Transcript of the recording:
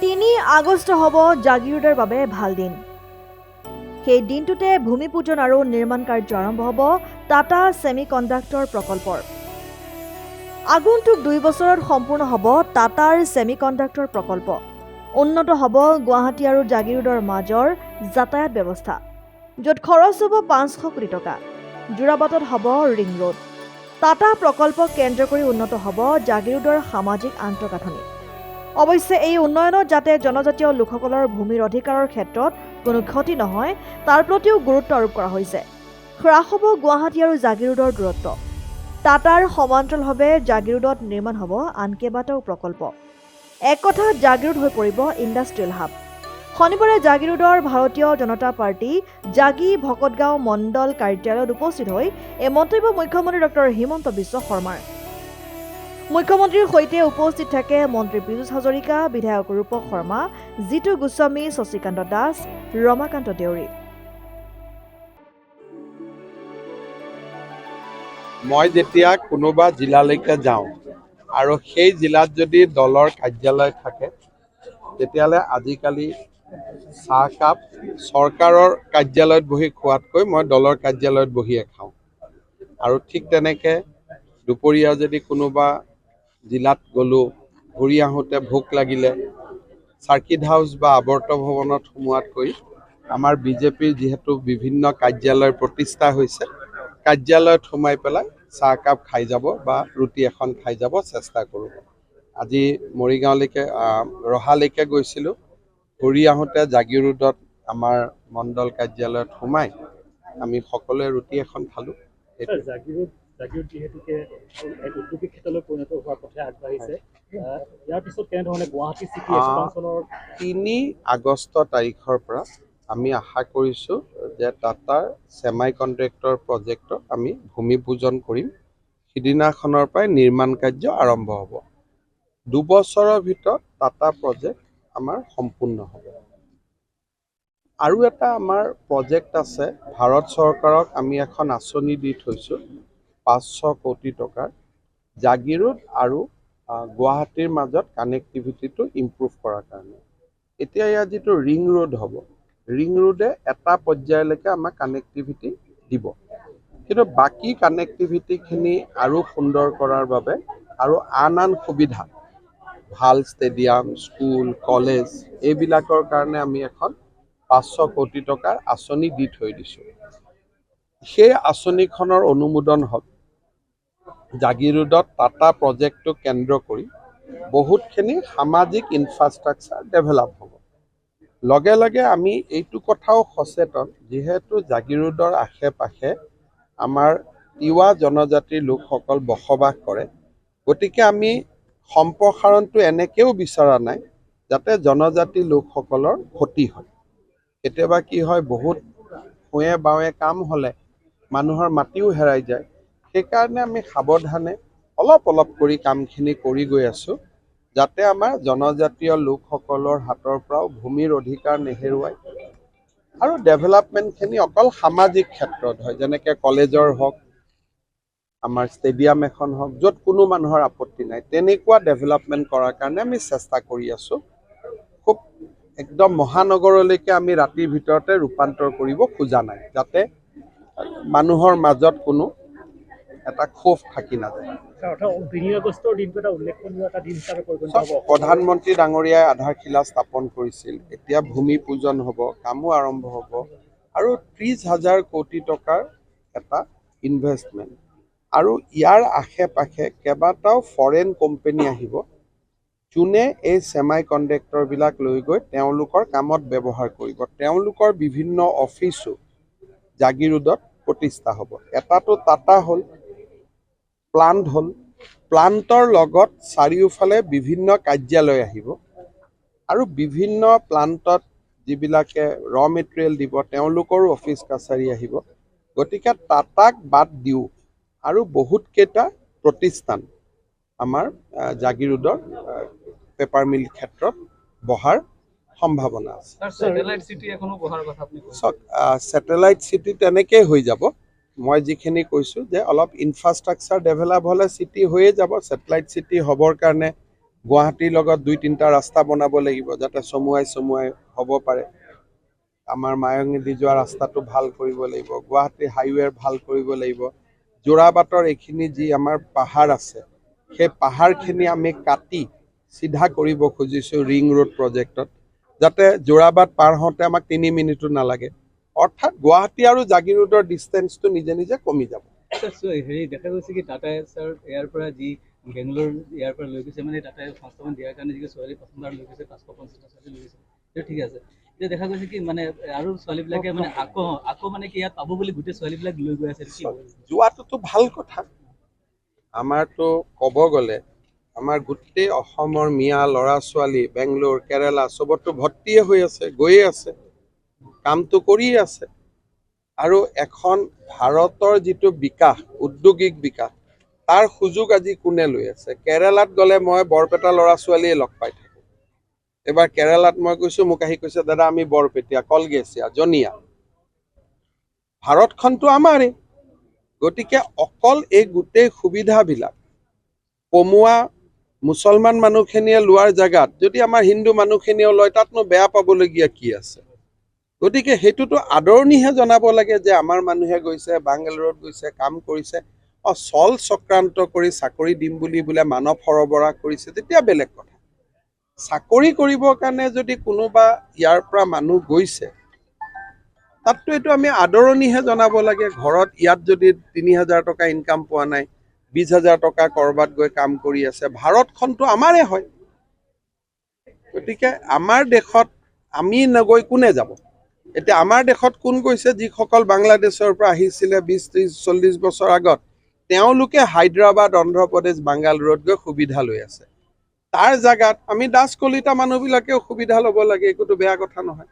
3 আগষ্ট হ'ব জাগিৰোডৰ বাবে ভাল দিন। সেই দিনটোতে ভূমি পূজন আৰু নিৰ্মাণ কাৰ্য আৰম্ভ হ'ব টাটা ছেমিকণ্ডাক্টৰ প্ৰকল্পৰ। আগন্তুক 2 বছৰত সম্পূৰ্ণ হ'ব টাটাৰ ছেমিকণ্ডাক্টৰ প্ৰকল্প। উন্নত হ'ব গুৱাহাটী আৰু জাগিৰোডৰ মাজৰ যাতায়াত ব্যৱস্থা, য'ত খৰচ হ'ব 500 কোটি টকা। যোৰাবাটত হ'ব ৰিং ৰোড। টাটা প্ৰকল্পক কেন্দ্ৰ কৰি উন্নত হ'ব জাগিৰোডৰ সামাজিক আন্তঃগাঁথনি। অৱশ্যে এই উন্নয়নত যাতে জনজাতীয় লোকসকলৰ ভূমিৰ অধিকাৰৰ ক্ষেত্ৰত কোনো ক্ষতি নহয় তাৰ প্ৰতিও গুৰুত্ব আৰোপ কৰা হৈছে। হ্ৰাস হ'ব গুৱাহাটী আৰু জাগিৰোডৰ দূৰত্ব। টাটাৰ সমান্তৰালভাৱে জাগিৰোডত নিৰ্মাণ হ'ব আন কেইবাটাও প্ৰকল্প। এক কথাত জাগিৰোড হৈ পৰিব ইণ্ডাষ্ট্ৰিয়েল হাব। শনিবাৰে জাগিৰোডৰ ভাৰতীয় জনতা পাৰ্টি জাগি ভকতগাঁও মণ্ডল কাৰ্যালয়ত উপস্থিত হৈ এই মন্তব্য মুখ্যমন্ত্ৰী ডক্টৰ হিমন্ত বিশ্ব শৰ্মাৰ। মুখ্যমন্ত্ৰীৰ সৈতে উপস্থিত থাকে মন্ত্ৰী পীযুষ হাজৰিকা, বিধায়ক ৰূপক শৰ্মা, জিতু গোস্বামী, শশীকান্ত দাস, ৰমাকান্ত দেউৰী। মই যেতিয়া কোনোবা জিলালৈকে যাওঁ আৰু সেই জিলাত যদি দলৰ কাৰ্যালয় থাকে তেতিয়াহ'লে আজিকালি চাহকাপ চৰকাৰৰ কাৰ্যালয়ত বহি খোৱাতকৈ মই দলৰ কাৰ্যালয়ত বহিয়ে খাওঁ। আৰু ঠিক তেনেকৈ দুপৰীয়া যদি কোনোবা জিলাত গ'লোঁ, ঘূৰি আহোঁতে ভোক লাগিলে চাৰ্কিট হাউচ বা আৱৰ্ত ভৱনত সোমোৱাতকৈ আমাৰ বিজেপিৰ যিহেতু বিভিন্ন কাৰ্যালয় প্ৰতিষ্ঠা হৈছে, কাৰ্যালয়ত সোমাই পেলাই চাহকাপ খাই যাব বা ৰুটি এখন খাই যাব চেষ্টা কৰোঁ। আজি মৰিগাঁওলৈকে ৰহালৈকে গৈছিলোঁ, ঘূৰি আহোঁতে জাগিৰোডত আমাৰ মণ্ডল কাৰ্যালয়ত সোমাই আমি সকলোৱে ৰুটি এখন খালোঁ। জাগিৰোড যিহেতুকে এক উদ্যোগিক ক্ষেত্ৰলৈ পৰিণত হোৱাৰ পথে আগবাঢ়িছে, ইয়াৰ পিছত কেনেধৰণে গুৱাহাটী চিটি এক্সপানশ্যনৰ 3 আগষ্ট তাৰিখৰ পৰা আমি আশা কৰিছোঁ যে টাটাৰ ছেমিকণ্ডাক্টৰ প্ৰজেক্টত আমি ভূমি পূজন কৰিম। সিদিনাখনৰ পৰাই নিৰ্মাণ কাৰ্য আৰম্ভ হ'ব। 2 বছৰৰ ভিতৰত টাটা প্ৰজেক্ট আমাৰ সম্পূৰ্ণ হ'ব। আৰু এটা আমাৰ প্ৰজেক্ট আছে, ভাৰত চৰকাৰক আমি এখন আঁচনি দি থৈছোঁ 500 কোটি টকাৰ, জাগিৰোড আৰু গুৱাহাটীৰ মাজত কানেক্টিভিটিটো ইম্প্ৰুভ কৰাৰ কাৰণে। এতিয়া ইয়াত যিটো ৰিং ৰোড হ'ব, ৰিং ৰোডে এটা পৰ্যায়লৈকে আমাক কানেক্টিভিটি দিব, কিন্তু বাকী কানেক্টিভিটিখিনি আৰু সুন্দৰ কৰাৰ বাবে আৰু আন সুবিধা, ভাল ষ্টেডিয়াম, স্কুল, কলেজ এইবিলাকৰ কাৰণে আমি এখন 500 কোটি টকাৰ আঁচনি দি থৈ দিছোঁ। সেই আঁচনিখনৰ অনুমোদন হ'ল জাগিৰোডত টাটা প্ৰজেক্টটো কেন্দ্ৰ কৰি বহুতখিনি সামাজিক ইনফ্ৰাষ্ট্ৰাকচাৰ ডেভেলপ হ'ব। লগে লগে আমি এইটো কথাও সচেতন, যিহেতু জাগিৰোডৰ আশে পাশে আমাৰ তিৱা জনজাতিৰ লোকসকল বসবাস কৰে, গতিকে আমি সম্প্ৰসাৰণটো এনেকৈও বিচৰা নাই যাতে জনজাতি লোকসকলৰ ক্ষতি হয়। কেতিয়াবা কি হয়, বহুত ভূঞে বাৱে কাম হ'লে মানুহৰ মাটিও হেৰাই যায়। সেইকাৰণে আমি সাৱধানে অলপ কৰি কামখিনি কৰি গৈ আছোঁ, যাতে আমাৰ জনজাতীয় লোকসকলৰ হাতৰ পৰাও ভূমিৰ অধিকাৰ নেহেৰুৱায় আৰু ডেভেলপমেণ্টখিনি অকল সামাজিক ক্ষেত্ৰত হয়, যেনেকৈ কলেজৰ হওক, আমাৰ ষ্টেডিয়াম এখন হওক, য'ত কোনো মানুহৰ আপত্তি নাই, তেনেকুৱা ডেভেলপমেণ্ট কৰাৰ কাৰণে আমি চেষ্টা কৰি আছোঁ। খুব একদম মহানগৰলৈকে আমি ৰাতিৰ ভিতৰতে ৰূপান্তৰ কৰিব খোজা নাই, যাতে মানুহৰ মাজত কোনো এটা ক্ষোভ থাকি নাযায়। প্ৰধানমন্ত্ৰী ডাঙৰীয়াই আধাৰশিলা স্থাপন কৰিছিল, এতিয়া ভূমি পূজন হ'ব, কামো আৰম্ভ হ'ব আৰু 30,000 কোটি টকাৰ এটা ইনভেষ্টমেণ্ট। আৰু ইয়াৰ আশে পাশে কেইবাটাও ফৰেন কোম্পানী আহিব, যোনে এই ছেমিকণ্ডাক্টৰবিলাক লৈ গৈ তেওঁলোকৰ কামত ব্যৱহাৰ কৰিব। তেওঁলোকৰ বিভিন্ন অফিচো জাগিৰোডত প্ৰতিষ্ঠা হ'ব। এটাটো টাটা হ'ল, প্লাণ্ট হ'ল, প্লাণ্টৰ লগত চাৰিওফালে বিভিন্ন কাৰ্যালয় আহিব আৰু বিভিন্ন প্লাণ্টত যিবিলাকে ৰ মেটেৰিয়েল দিব তেওঁলোকৰো অফিচ কাছাৰী আহিব। গতিকে টাটাক বাদ দিওঁ আৰু বহুতকেইটা প্ৰতিষ্ঠান আমাৰ জাগিৰোডৰ পেপাৰ মিল ক্ষেত্ৰত বহাৰ সম্ভাৱনা আছে। ছেটেলাইট চিটি তেনেকেই হৈ যাব। মই যিখিনি কৈছোঁ যে অলপ ইনফ্ৰাষ্ট্ৰাকচাৰ ডেভেলপ হ'লে চিটি হৈয়ে যাব। ছেটেলাইট চিটি হ'বৰ কাৰণে গুৱাহাটীৰ লগত 2-3টা ৰাস্তা বনাব লাগিব যাতে চমুৱাই হ'ব পাৰে। আমাৰ মায়ঙেদি যোৱা ৰাস্তাটো ভাল কৰিব লাগিব, গুৱাহাটী হাইৱে ভাল কৰিব লাগিব। যোৰাবাটৰ এইখিনি যি আমাৰ পাহাৰ আছে সেই পাহাৰখিনি আমি কাটি চিধা কৰিব খুজিছোঁ ৰিং ৰোড প্ৰজেক্টত, যাতে যোৰাবাট পাৰ হওঁতে আমাক 3 মিনিটো নালাগে। অৰ্থাৎ গুৱাহাটী আৰু জাগিৰোডৰ ডিষ্টেঞ্চটো নিজে নিজে কমি যাব। হেৰি দেখা গৈছে কি টাটাই ছাৰ ইয়াৰ পৰা যি বেংগলোৰ ইয়াৰ পৰা লৈ গৈছে মানে টাটাই সংস্থাপন দিয়াৰ কাৰণে যি ছোৱালী প্ৰথমবাৰ লৈ গৈছে 550টা ছোৱালী লৈ গৈছে, সেইটো ঠিক আছে। এতিয়া দেখা গৈছে কি মানে আৰু ছোৱালীবিলাকে মানে আকৌ মানে কি ইয়াত পাব বুলি গোটেই ছোৱালীবিলাক লৈ গৈ আছে, কি যোৱাটোতো ভাল কথা। আমাৰতো ক'ব গ'লে আমাৰ গোটেই অসমৰ মিয়া ল'ৰা ছোৱালী বেংগলোৰ কেৰালা চবতো ভৰ্তিয়ে হৈ আছে, গৈয়ে আছে, কামটো কৰিয়ে আছে। আৰু এখন ভাৰতৰ যিটো বিকাশ, উদ্যোগিক বিকাশ, তাৰ সুযোগ আজি কোনে লৈ আছে? কেৰালাত গ'লে মই বৰপেটা ল'ৰা ছোৱালীয়ে লগ পাই থাকোঁ। এবাৰ কেৰালাত মই গৈছোঁ, মোক আহি কৈছে দাদা আমি বৰপেটীয়া, কলগেছিয়া, জনিয়া। ভাৰতখনতো আমাৰেই, গতিকে অকল এই গোটেই সুবিধাবিলাক কমোৱা মুছলমান মানুহখিনিয়ে লোৱাৰ জেগাত যদি আমাৰ হিন্দু মানুহখিনিয়েও লয় তাতনো বেয়া পাবলগীয়া কি আছে? গতিকে সেইটোতো আদৰণিহে জনাব লাগে যে আমাৰ মানুহে গৈছে, বাংগালোৰত গৈছে, কাম কৰিছে। চল চক্ৰান্ত কৰি চাকৰি দিম বুলি বোলে মানৱ সৰবৰাহ কৰিছে, তেতিয়া বেলেগ কথা। চাকৰি কৰিবৰ কাৰণে যদি কোনোবা ইয়াৰ পৰা মানুহ গৈছে, তাততো এইটো আমি আদৰণিহে জনাব লাগে। ঘৰত ইয়াত যদি 3,000 টকা ইনকাম পোৱা নাই, 20,000 টকা ক'ৰবাত গৈ কাম কৰি আছে, ভাৰতখনতো আমাৰে হয়। গতিকে আমাৰ দেশত আমি নগৈ কোনে যাব? এতিয়া আমাৰ দেশত কোন গৈছে? যিসকল বাংলাদেশৰ পৰা আহিছিলে 20, 30, 40 বছৰ আগত, তেওঁলোকে হায়দৰাবাদ, অন্ধ্ৰপ্ৰদেশ, বাংগালুৰুত গৈ সুবিধা লৈ আছে। তাৰ জেগাত আমি দাস কলিতা মানুহবিলাকেও সুবিধা ল'ব লাগে, একোতো বেয়া কথা নহয়।